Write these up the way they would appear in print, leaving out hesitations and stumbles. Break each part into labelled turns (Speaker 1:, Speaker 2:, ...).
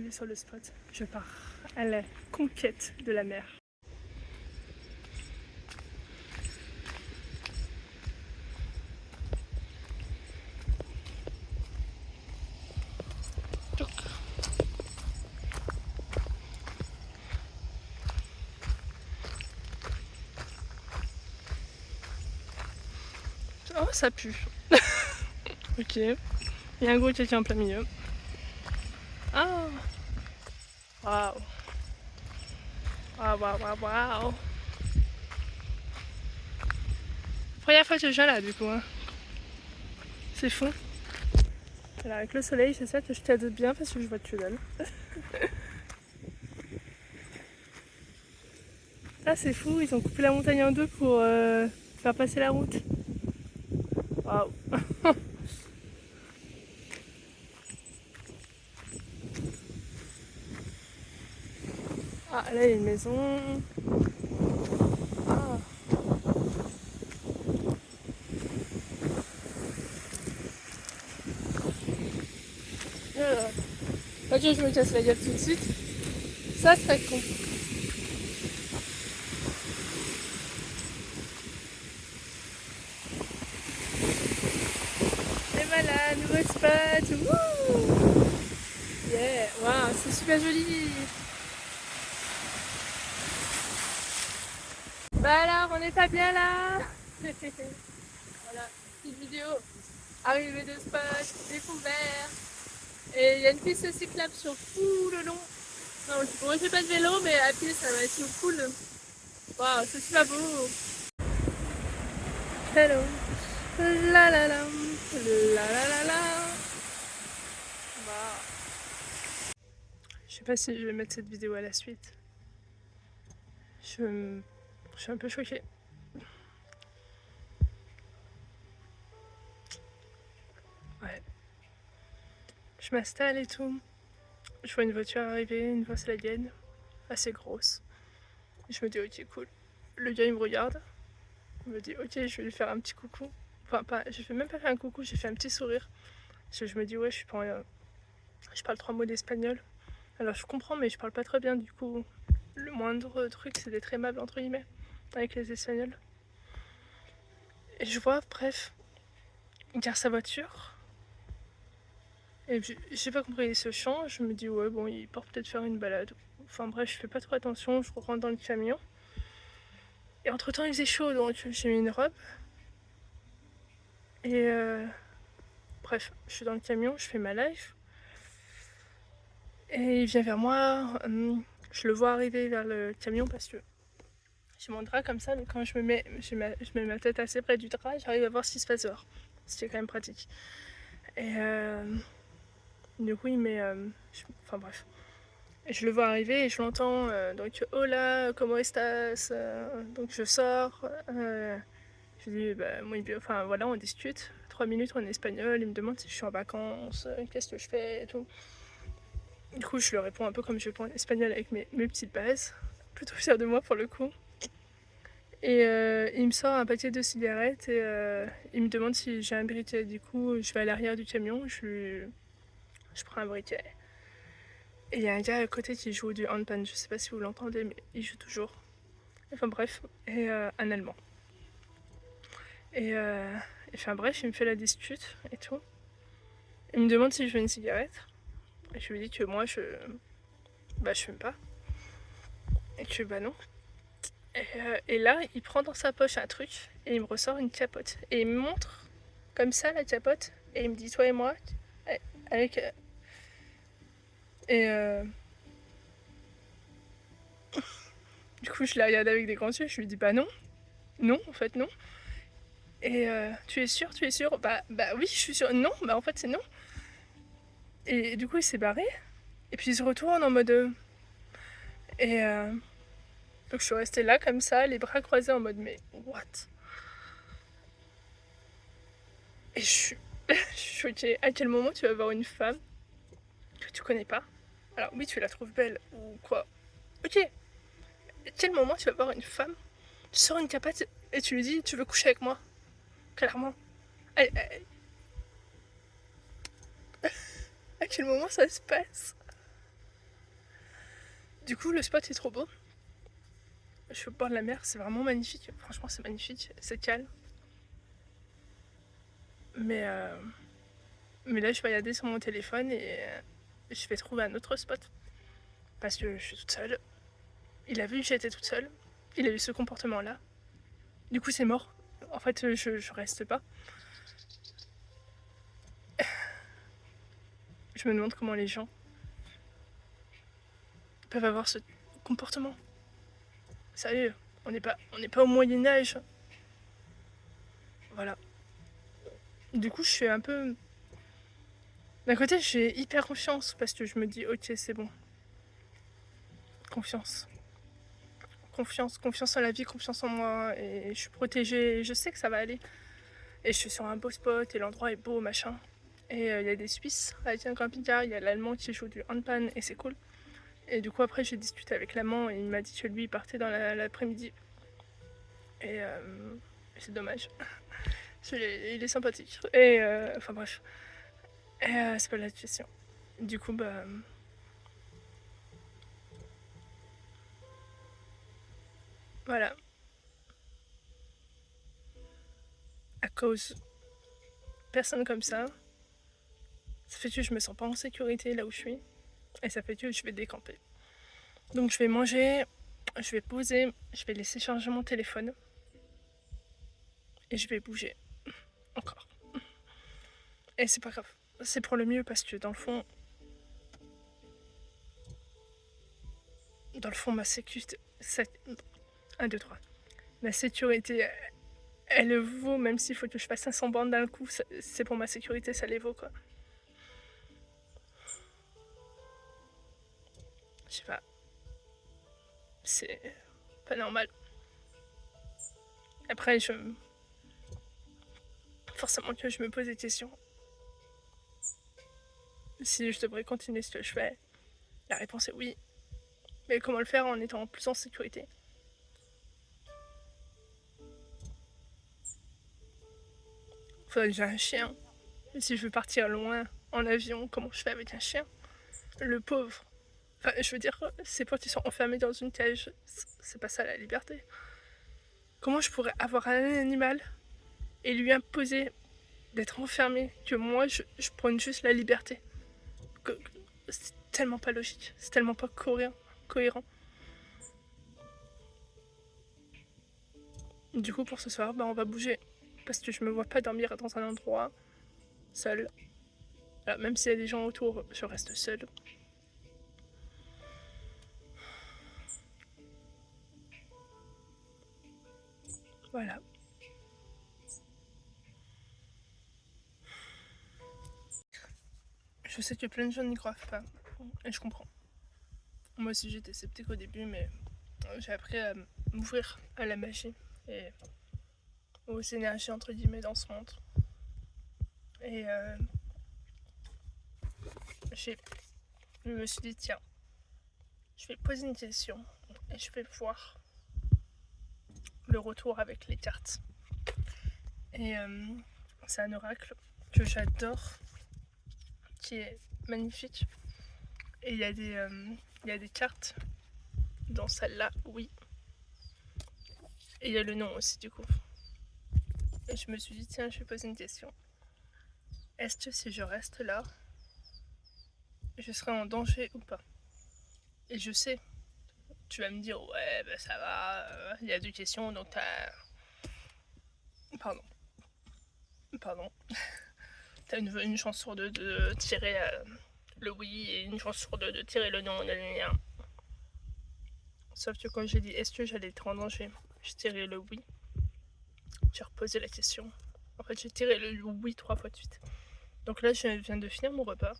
Speaker 1: arrivé sur le spot. Je pars à la conquête de la mer. Oh, ça pue. Ok. Il y a un gros caca en plein milieu. Ah. Waouh. Waouh, waouh, waouh, waouh. Première fois que je viens là, du coup. Hein. C'est fou. Alors, avec le soleil, j'espère que je t'aide bien parce que je vois que dalle. Ah, c'est fou, ils ont coupé la montagne en deux pour faire passer la route. Waouh. Ah, là, il y a une maison. Ah. Pas que je me casse la gueule tout de suite. Ça serait con. Et voilà, nouveau spot. Wouh! Yeah, waouh, c'est super joli. Bah alors, on n'est pas bien là. Voilà, petite vidéo. Arrivée de spot, découvert. Et il y a une piste cyclable sur tout le long. Non, bon, je fais pas de vélo, mais à pied ça va être cool. Waouh, c'est super beau. Hello. La la la. La la la la. Waouh. Je sais pas si je vais mettre cette vidéo à la suite. Je suis un peu choquée. Ouais. Je m'installe et tout. Je vois une voiture arriver, une Volkswagen, assez grosse. Je me dis ok cool. Le gars il me regarde. Il me dit ok je vais lui faire un petit coucou. Enfin pas, je vais même pas faire un coucou, j'ai fait un petit sourire. Parce que je me dis ouais je parle 3 mots d'espagnol. Alors je comprends mais je parle pas très bien du coup. Le moindre truc c'est d'être aimable entre guillemets avec les espagnols. Et je vois bref, il gare sa voiture. Et j'ai pas compris, il se change, je me dis ouais bon il part peut-être faire une balade. Enfin bref, je fais pas trop attention, je rentre dans le camion. Et entre temps il faisait chaud donc j'ai mis une robe. Et bref, je suis dans le camion, je fais ma live. Et il vient vers moi, je le vois arriver vers le camion parce que j'ai mon drap comme ça, donc quand je mets ma tête assez près du drap, j'arrive à voir ce qui se passe dehors. C'était quand même pratique. Et du coup il met... enfin bref. Et je le vois arriver et je l'entends, donc hola, comment estás? Donc je sors, je dis bah muy bien, enfin voilà, on discute. 3 minutes en espagnol, il me demande si je suis en vacances, qu'est-ce que je fais et tout. Du coup, je lui réponds un peu comme je réponds en espagnol avec mes petites bases. Plutôt fière de moi pour le coup. Et il me sort un paquet de cigarettes et il me demande si j'ai un briquet. Du coup, je vais à l'arrière du camion, je prends un briquet. Et il y a un gars à côté qui joue du handpan, je sais pas si vous l'entendez, mais il joue toujours. Enfin bref, et un allemand. Et enfin bref, il me fait la dispute et tout. Il me demande si je veux une cigarette. Et je lui dis que moi, je fume pas. Et que bah non. Et là, il prend dans sa poche un truc et il me ressort une capote. Et il me montre comme ça la capote et il me dit toi et moi avec et du coup je la regarde avec des grands yeux, je lui dis bah non, non en fait non. Et tu es sûr, bah oui je suis sûre, non bah en fait c'est non. Et du coup il s'est barré et puis il se retourne en mode et donc je suis restée là comme ça, les bras croisés en mode mais what. Et je suis choquée. À quel moment tu vas voir une femme que tu connais pas? Alors oui, tu la trouves belle ou quoi? Ok. À quel moment tu vas voir une femme, tu sors une capote et tu lui dis tu veux coucher avec moi? Clairement. À, à- à quel moment ça se passe? Du coup, le spot est trop beau. Je suis au bord de la mer, c'est vraiment magnifique. Franchement, c'est magnifique, c'est calme. Mais là, je vais regarder sur mon téléphone et je vais trouver un autre spot. Parce que je suis toute seule. Il a vu que j'étais toute seule. Il a eu ce comportement-là. Du coup, c'est mort. En fait, je reste pas. Je me demande comment les gens peuvent avoir ce comportement. Sérieux, on n'est pas au Moyen-Âge. Voilà. Du coup, je suis un peu... D'un côté, j'ai hyper confiance parce que je me dis, ok, c'est bon. Confiance. Confiance en la vie, confiance en moi. Et je suis protégée, je sais que ça va aller. Et je suis sur un beau spot et l'endroit est beau, machin. Et il y a des Suisses avec un camping-car, il y a l'Allemand qui joue du handpan et c'est cool. Et du coup, après, j'ai discuté avec l'Allemand et il m'a dit que lui, il partait dans l'après-midi. Et c'est dommage. Il est sympathique. Et enfin bref. Et c'est pas la question. Du coup, bah. Voilà. À cause personne comme ça fait que je me sens pas en sécurité là où je suis. Et ça fait que je vais décamper. Donc je vais manger, je vais poser, je vais laisser charger mon téléphone. Et je vais bouger. Encore. Et c'est pas grave. C'est pour le mieux parce que dans le fond, ma sécurité... 1, 2, 3. Ma sécurité, elle le vaut, même s'il faut que je fasse 500 bandes d'un coup. C'est pour ma sécurité, ça les vaut, quoi. Je sais pas. C'est pas normal. Après, forcément que je me pose des questions. Si je devrais continuer ce que je fais, la réponse est oui. Mais comment le faire en étant plus en sécurité? Faudrait que j'ai un chien. Et si je veux partir loin en avion, comment je fais avec un chien? Le pauvre. Enfin, je veux dire, ces potes, ils sont enfermés dans une cage. C'est pas ça la liberté. Comment je pourrais avoir un animal et lui imposer d'être enfermé, que moi, je prenne juste la liberté? C'est tellement pas logique. C'est tellement pas cohérent. Du coup, pour ce soir, bah, on va bouger. Parce que je me vois pas dormir dans un endroit seul. Alors, même s'il y a des gens autour, je reste seule. Voilà. Je sais que plein de gens n'y croient pas. Et je comprends. Moi aussi j'étais sceptique au début, mais j'ai appris à m'ouvrir à la magie et aux énergies entre guillemets dans ce monde. Et je me suis dit, tiens, je vais poser une question et je vais voir le retour avec les cartes. Et c'est un oracle que j'adore, qui est magnifique. Et il y a des cartes dans celle-là, oui. Et il y a le nom aussi du coup. Et je me suis dit, tiens, je vais poser une question. Est-ce que si je reste là, je serai en danger ou pas? Et je sais, tu vas me dire, ouais, bah ça va, il y a 2 questions, donc t'as... Pardon. T'as une chance sur 2 de tirer le oui et une chance sur 2 de tirer le non. Sauf que quand j'ai dit est-ce que j'allais être en danger, j'ai tiré le oui. J'ai reposé la question. En fait, j'ai tiré le oui 3 fois de suite. Donc là, je viens de finir mon repas.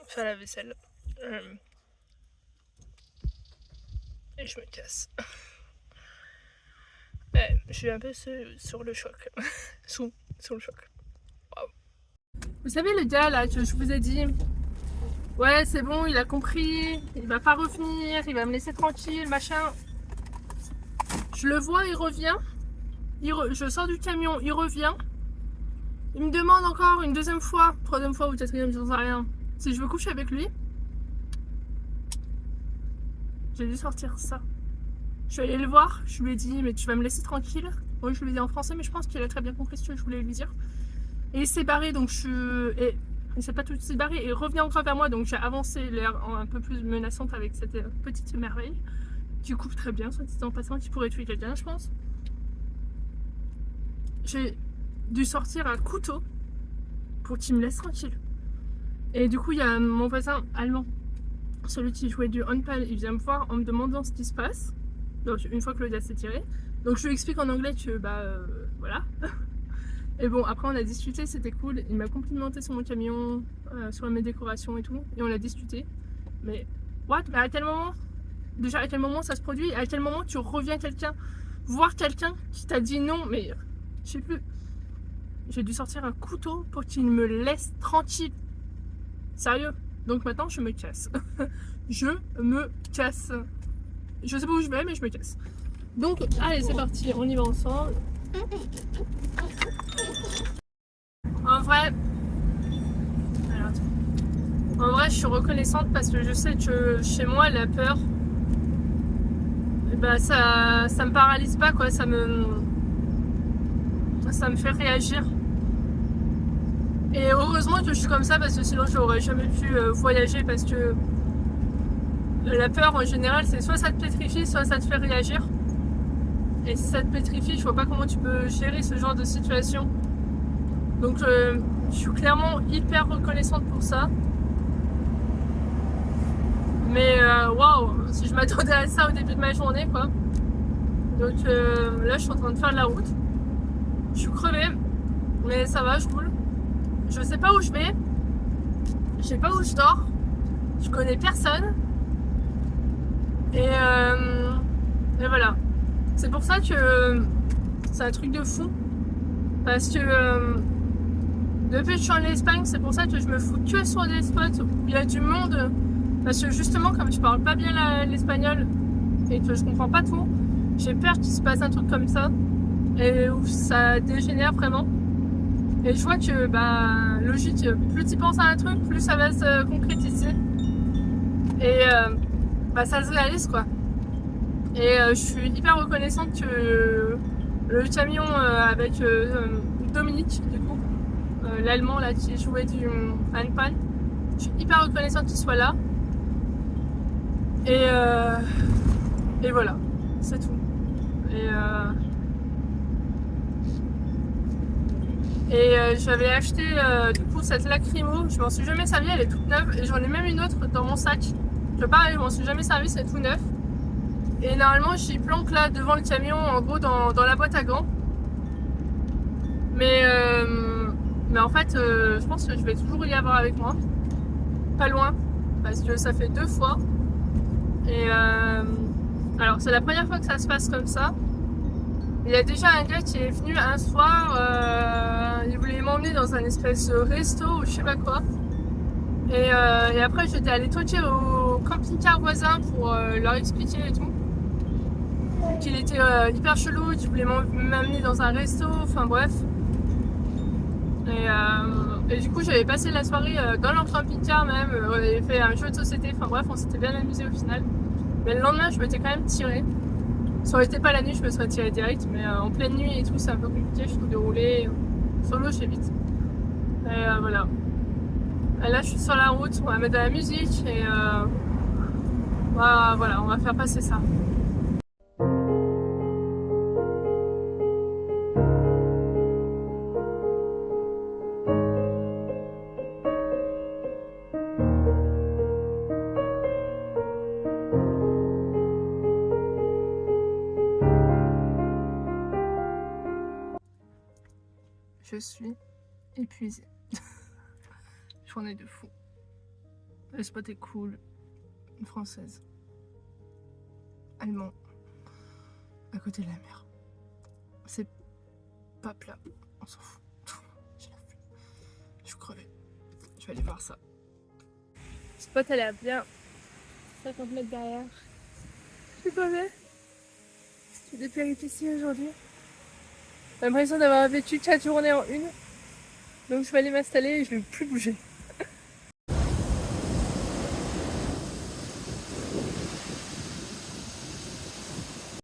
Speaker 1: Faire la vaisselle. Et je me casse. Ouais, je suis un peu sur le choc. sous le choc. Wow. Vous savez le gars là que je vous ai dit, ouais c'est bon, il a compris, il va pas revenir, il va me laisser tranquille, machin. Je le vois, il revient. Je sors du camion, il revient. Il me demande encore une 2e fois, 3e fois ou 4e, j'en sais rien, si je veux coucher avec lui. J'ai dû sortir ça. Je suis allée le voir, je lui ai dit mais tu vas me laisser tranquille. Oui, je lui ai dit en français, mais je pense qu'il a très bien compris ce que je voulais lui dire. Et il s'est barré, donc et il s'est pas tout de suite barré et il revenait encore vers moi, donc j'ai avancé l'air un peu plus menaçante avec cette petite merveille. Du coup, très bien, soit dit en passant, qui pourrait tuer quelqu'un, je pense. J'ai dû sortir un couteau pour qu'il me laisse tranquille. Et du coup, il y a mon voisin allemand, celui qui jouait du handball, il vient me voir en me demandant ce qui se passe. Donc, une fois que Claudia s'est tirée. Donc, je lui explique en anglais que, voilà. Et bon, après, on a discuté, c'était cool. Il m'a complimenté sur mon camion, sur mes décorations et tout. Et on a discuté. Mais, what? À quel moment? Déjà, à quel moment ça se produit? À quel moment tu reviens voir quelqu'un qui t'a dit non? Mais, je sais plus. J'ai dû sortir un couteau pour qu'il me laisse tranquille. Sérieux. Donc maintenant, je me casse. Je me casse. Je sais pas où je vais, mais je me casse. Donc, allez, c'est parti, on y va ensemble. En vrai, je suis reconnaissante parce que je sais que chez moi, la peur, ça me paralyse pas, quoi. Ça me fait réagir. Et heureusement que je suis comme ça parce que sinon j'aurais jamais pu voyager parce que la peur en général c'est soit ça te pétrifie, soit ça te fait réagir. Et si ça te pétrifie, je vois pas comment tu peux gérer ce genre de situation. Donc je suis clairement hyper reconnaissante pour ça. Mais waouh, si je m'attendais à ça au début de ma journée quoi. Donc là je suis en train de faire de la route. Je suis crevée, mais ça va, je roule. Je sais pas où je vais, je sais pas où je dors, je connais personne. Et voilà. C'est pour ça que c'est un truc de fou. Parce que depuis que je suis en Espagne, c'est pour ça que je me fous que sur des spots où il y a du monde. Parce que justement, comme je parle pas bien l'espagnol et que je comprends pas tout, j'ai peur qu'il se passe un truc comme ça et où ça dégénère vraiment. Et je vois que, logique, plus tu penses à un truc, plus ça va se concrétiser. Et ça se réalise quoi. Et je suis hyper reconnaissante que le camion avec Dominique, du coup, l'allemand là qui jouait du handpan, je suis hyper reconnaissante qu'il soit là. Et voilà, c'est tout. Et j'avais acheté du coup cette lacrymo, je m'en suis jamais servi, elle est toute neuve et j'en ai même une autre dans mon sac. Pareil, je m'en suis jamais servi, c'est tout neuf. Et normalement j'y planque là devant le camion, en gros dans la boîte à gants. Mais en fait je pense que je vais toujours y avoir avec moi. Pas loin, parce que ça fait 2 fois. Et alors c'est la première fois que ça se passe comme ça. Il y a déjà un gars qui est venu un soir, il voulait m'emmener dans un espèce de resto ou je sais pas quoi. Et après j'étais allée toquer au camping-car voisin pour leur expliquer et tout. Qu'il était hyper chelou, qu'il voulait m'amener dans un resto, enfin bref. Et du coup j'avais passé la soirée dans leur camping-car même, on avait fait un jeu de société, enfin bref on s'était bien amusé au final. Mais le lendemain je m'étais quand même tirée. Ça aurait été pas la nuit, je me serais tirée direct, mais en pleine nuit et tout, c'est un peu compliqué, je trouve, de rouler solo, je fais vite. Et voilà. Et là, je suis sur la route, on va mettre de la musique et voilà, on va faire passer ça. Je suis épuisée. Journée de fou. Le spot est cool. Une française. Allemand. À côté de la mer. C'est pas plat. On s'en fout. J'ai la flemme. Je suis crevée. Je vais aller voir ça. Le spot elle est à bien 50 mètres derrière. C'est pas vrai. J'ai des péripéties aujourd'hui. J'ai l'impression d'avoir vécu 4 journées en une. Donc je vais aller m'installer et je vais plus bouger.